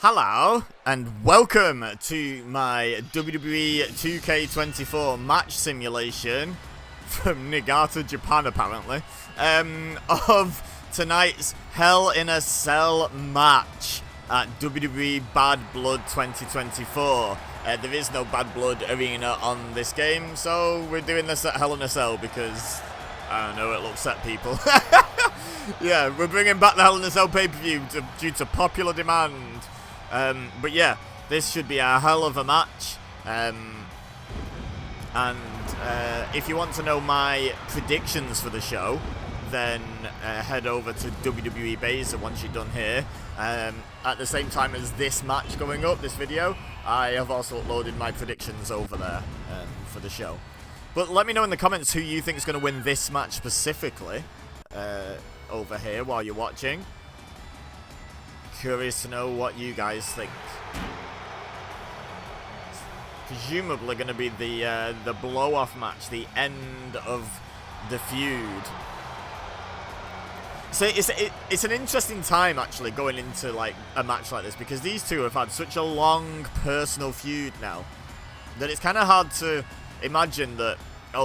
Hello, and welcome to my WWE 2K24 match simulation from Niigata, Japan, apparently, of tonight's Hell in a Cell match at WWE Bad Blood 2024. There is no Bad Blood arena on this game, so we're doing this at Hell in a Cell because, I don't know, it'll upset people. Yeah, we're bringing back the Hell in a Cell pay-per-view due to popular demand. But yeah, this should be a hell of a match. If you want to know my predictions for the show, then head over to WWE Base once you're done here. At the same time as this match going up, this video, I have also uploaded my predictions over there for the show. But let me know in the comments who you think is going to win this match specifically over here while you're watching. Curious to know what you guys think. Presumably going to be the blow-off match, the end of the feud. So it's an interesting time actually going into like a match like this because these two have had such a long personal feud now that it's kind of hard to imagine that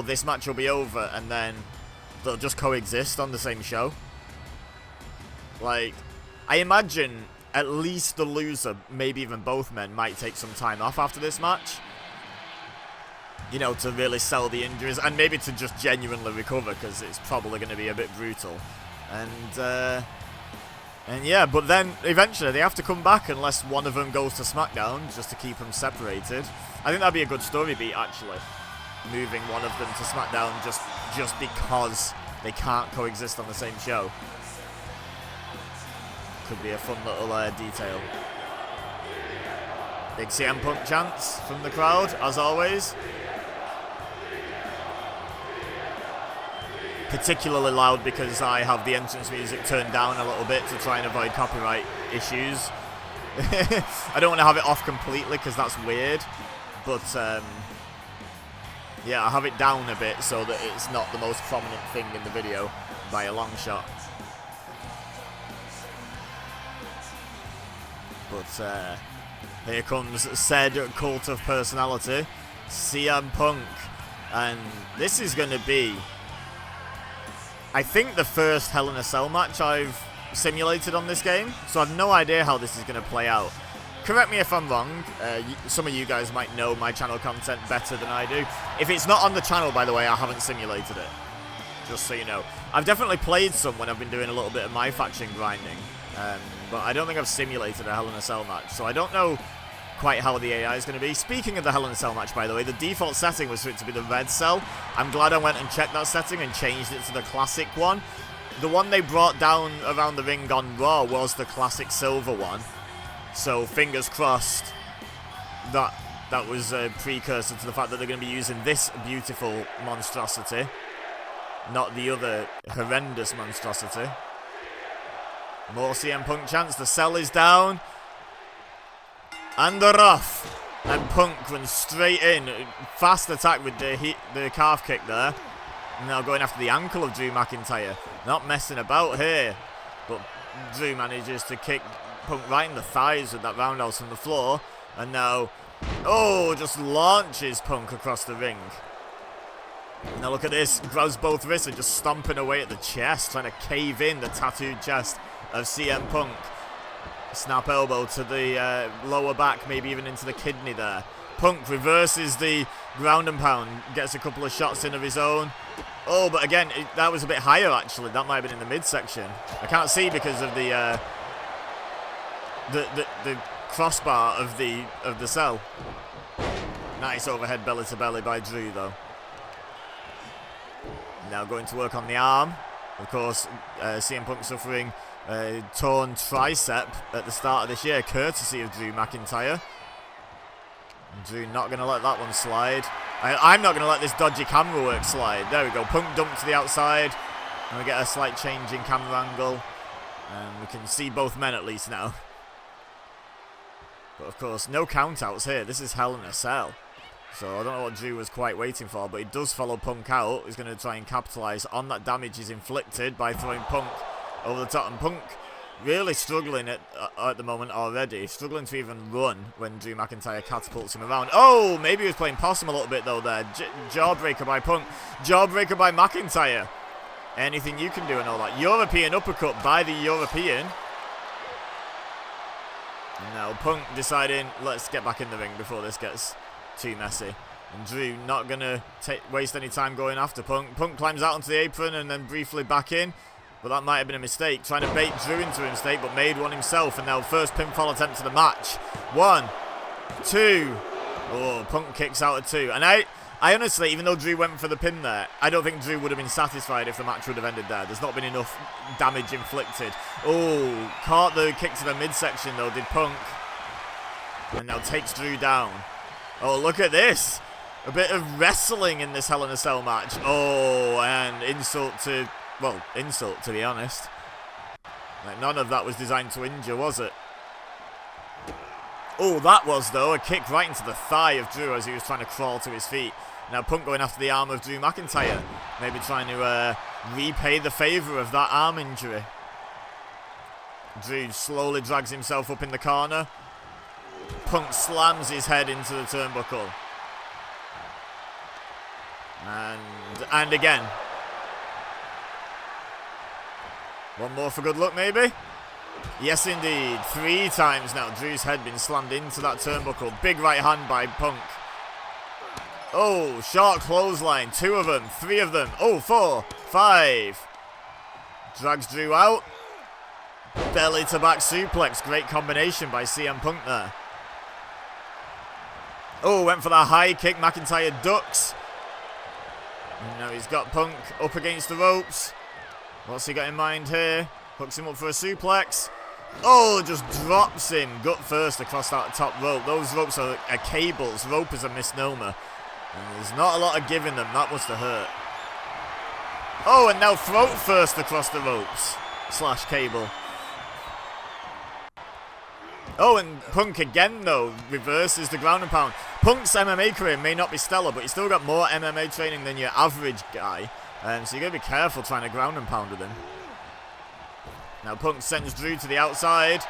this match will be over and then they'll just coexist on the same show. Like, I imagine at least the loser, maybe even both men, might take some time off after this match. You know, to really sell the injuries and maybe to just genuinely recover because it's probably going to be a bit brutal. And yeah, but then eventually they have to come back unless one of them goes to SmackDown just to keep them separated. I think that'd be a good story beat actually. Moving one of them to SmackDown just because they can't coexist on the same show. Could be a fun little detail. Big CM Punk chants from the crowd, as always. Particularly loud because I have the entrance music turned down a little bit to try and avoid copyright issues. I don't want to have it off completely because that's weird. But, yeah, I have it down a bit so that it's not the most prominent thing in the video by a long shot. But here comes said cult of personality, CM Punk. And this is going to be, I think, the first Hell in a Cell match I've simulated on this game. So I have no idea how this is going to play out. Correct me if I'm wrong. Some of you guys might know my channel content better than I do. If it's not on the channel, by the way, I haven't simulated it. Just so you know. I've definitely played some when I've been doing a little bit of my faction grinding. But I don't think I've simulated a Hell in a Cell match, so I don't know quite how the AI is going to be. Speaking of the Hell in a Cell match, by the way, the default setting was for it to be the red cell. I'm glad I went and checked that setting and changed it to the classic one. The one they brought down around the ring on Raw was the classic silver one. So fingers crossed that was a precursor to the fact that they're going to be using this beautiful monstrosity, not the other horrendous monstrosity. More CM Punk chants. The cell is down. And they're off. And Punk runs straight in. Fast attack with the calf kick there. Now going after the ankle of Drew McIntyre. Not messing about here. But Drew manages to kick Punk right in the thighs with that roundhouse from the floor. And now, just launches Punk across the ring. Now look at this. Grabs both wrists and just stomping away at the chest. Trying to cave in the tattooed chest of CM Punk. Snap elbow to the lower back, maybe even into the kidney there. Punk reverses the ground and pound, gets a couple of shots in of his own. But again, that was a bit higher actually. That might have been in the midsection. I can't see because of the crossbar of the cell. Nice overhead belly to belly by Drew though. Now going to work on the arm. Of course, CM Punk suffering a torn tricep at the start of this year, courtesy of Drew McIntyre. Drew not going to let that one slide. I'm not going to let this dodgy camera work slide. There we go. Punk dumped to the outside. And we get a slight change in camera angle. And we can see both men at least now. But of course, no countouts here. This is Hell in a Cell. So I don't know what Drew was quite waiting for, but he does follow Punk out. He's going to try and capitalise on that damage he's inflicted by throwing Punk over the top. And Punk Really struggling at the moment already. Struggling to even run when Drew McIntyre catapults him around. Oh, maybe he was playing possum a little bit though there. Jawbreaker by Punk. Jawbreaker by McIntyre. Anything you can do and all that. European uppercut by the European. And now Punk deciding, let's get back in the ring before this gets too messy. And Drew not going to waste any time going after Punk. Punk climbs out onto the apron and then briefly back in. But that might have been a mistake. Trying to bait Drew into a mistake, but made one himself. And now first pinfall attempt of the match. 1, 2. Oh, Punk kicks out at 2. And I honestly, even though Drew went for the pin there, I don't think Drew would have been satisfied if the match would have ended there. There's not been enough damage inflicted. Oh, caught the kick to the midsection though, did Punk. And now takes Drew down. Oh, look at this. A bit of wrestling in this Hell in a Cell match. Oh, and insult to be honest. Like, none of that was designed to injure, was it? Oh, that was, though, a kick right into the thigh of Drew as he was trying to crawl to his feet. Now Punk going after the arm of Drew McIntyre. Maybe trying to repay the favour of that arm injury. Drew slowly drags himself up in the corner. Punk slams his head into the turnbuckle. And again. One more for good luck, maybe? Yes, indeed. 3 times now. Drew's head been slammed into that turnbuckle. Big right hand by Punk. Oh, short clothesline. 2 of them. 3 of them. Oh, 4. 5. Drags Drew out. Belly to back suplex. Great combination by CM Punk there. Oh, went for that high kick. McIntyre ducks. And now he's got Punk up against the ropes. What's he got in mind here? Hooks him up for a suplex. Oh, just drops him gut first across that top rope. Those ropes are cables. Rope is a misnomer. And there's not a lot of giving them. That must have hurt. Oh, and now throat first across the ropes. / cable. Oh, and Punk again, though, reverses the ground and pound. Punk's MMA career may not be stellar, but he's still got more MMA training than your average guy. So you got to be careful trying to ground and pound with him. Now Punk sends Drew to the outside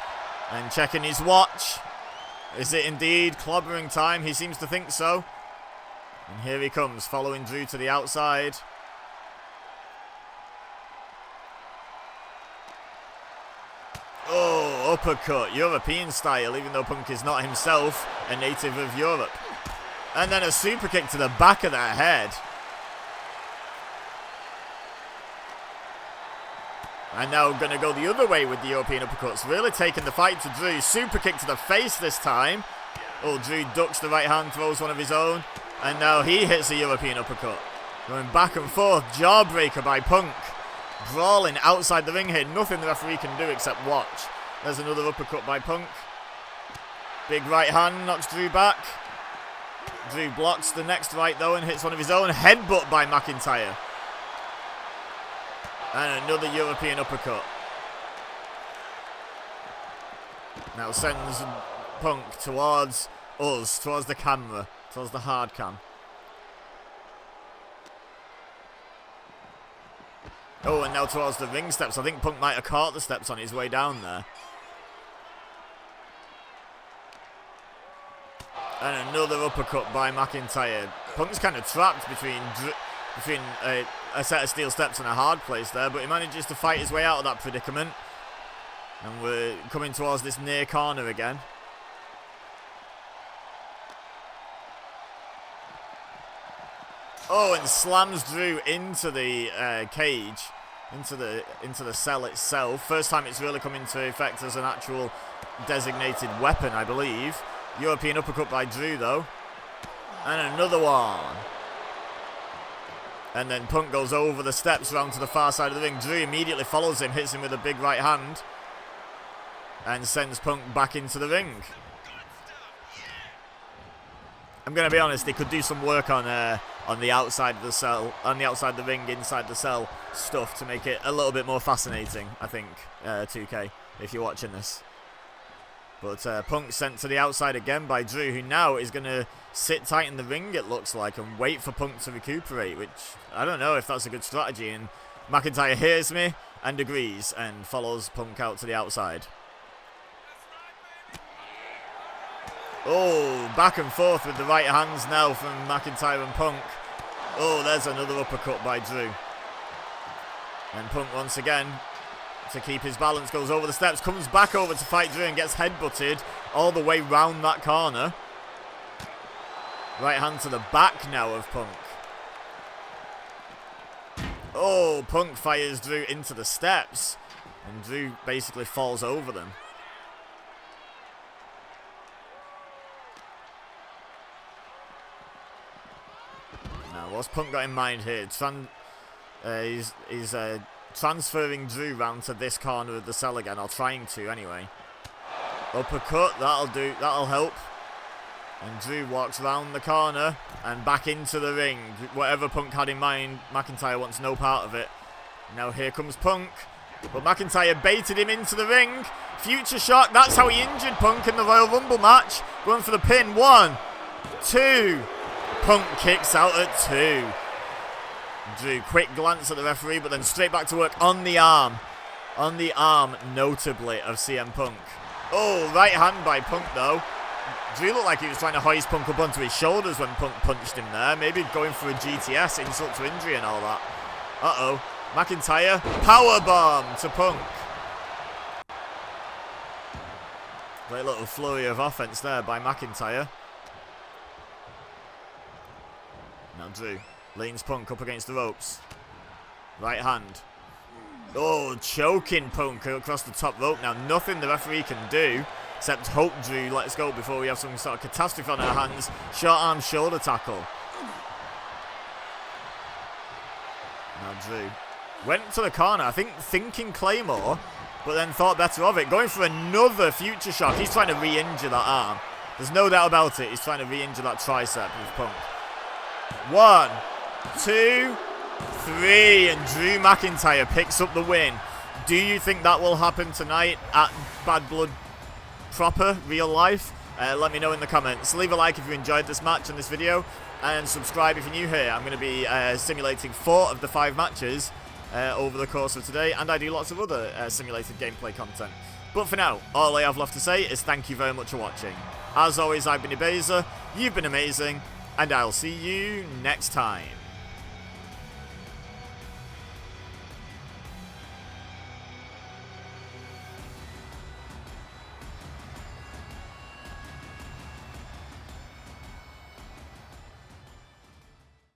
and checking his watch. Is it indeed clobbering time? He seems to think so. And here he comes, following Drew to the outside. Oh, uppercut, European style, even though Punk is not himself a native of Europe. And then a super kick to the back of their head. And now going to go the other way with the European uppercuts. Really taking the fight to Drew. Super kick to the face this time. Oh, Drew ducks the right hand, throws one of his own. And now he hits a European uppercut. Going back and forth. Jawbreaker by Punk. Brawling outside the ring here. Nothing the referee can do except watch. There's another uppercut by Punk. Big right hand knocks Drew back. Drew blocks the next right though and hits one of his own. Headbutt by McIntyre. And another European uppercut. Now sends Punk towards us, towards the camera, towards the hard cam. Oh, and now towards the ring steps. I think Punk might have caught the steps on his way down there. And another uppercut by McIntyre. Punk's kind of trapped between a set of steel steps and a hard place there, but he manages to fight his way out of that predicament. And we're coming towards this near corner again. Oh, and slams Drew into the cage, into the cell itself. First time it's really come into effect as an actual designated weapon, I believe. European uppercut by Drew, though. And another one. And then Punk goes over the steps around to the far side of the ring. Drew immediately follows him, hits him with a big right hand. And sends Punk back into the ring. I'm going to be honest, they could do some work on the outside of the cell, on the outside of the ring, inside the cell stuff to make it a little bit more fascinating, I think, 2K, if you're watching this. But Punk sent to the outside again by Drew, who now is going to sit tight in the ring, it looks like, and wait for Punk to recuperate, which I don't know if that's a good strategy. And McIntyre hears me and agrees and follows Punk out to the outside. Oh, back and forth with the right hands now from McIntyre and Punk. Oh, there's another uppercut by Drew. And Punk once again, to keep his balance, goes over the steps, comes back over to fight Drew and gets headbutted all the way round that corner. Right hand to the back now of Punk. Oh, Punk fires Drew into the steps. And Drew basically falls over them. Now, what's Punk got in mind here? He's transferring Drew round to this corner of the cell again, or trying to anyway. Uppercut, that'll do, that'll help. And Drew walks round the corner and back into the ring. Whatever Punk had in mind, McIntyre wants no part of it. Now here comes Punk, but McIntyre baited him into the ring. Future shock, that's how he injured Punk in the Royal Rumble match. Going for the pin, 1, 2. Punk kicks out at 2. Drew, quick glance at the referee, but then straight back to work on the arm. On the arm, notably, of CM Punk. Oh, right hand by Punk, though. Drew looked like he was trying to hoist Punk up onto his shoulders when Punk punched him there. Maybe going for a GTS, insult to injury and all that. Uh-oh. McIntyre, powerbomb to Punk. Great little flurry of offense there by McIntyre. Now Drew leans Punk up against the ropes. Right hand. Oh, choking Punk across the top rope. Now, nothing the referee can do except hope Drew lets go before we have some sort of catastrophe on our hands. Short arm shoulder tackle. Now Drew went to the corner, I think thinking Claymore, but then thought better of it. Going for another future shock. He's trying to re-injure that arm. There's no doubt about it. He's trying to re-injure that tricep with Punk. 1, 2, 3, and Drew McIntyre picks up the win. Do you think that will happen tonight at Bad Blood proper, real life? Let me know in the comments. Leave a like if you enjoyed this match and this video, and subscribe if you're new here. I'm going to be simulating 4 of the 5 matches over the course of today, and I do lots of other simulated gameplay content. But for now, all I have left to say is thank you very much for watching. As always, I've been Ibeza, you've been amazing, and I'll see you next time.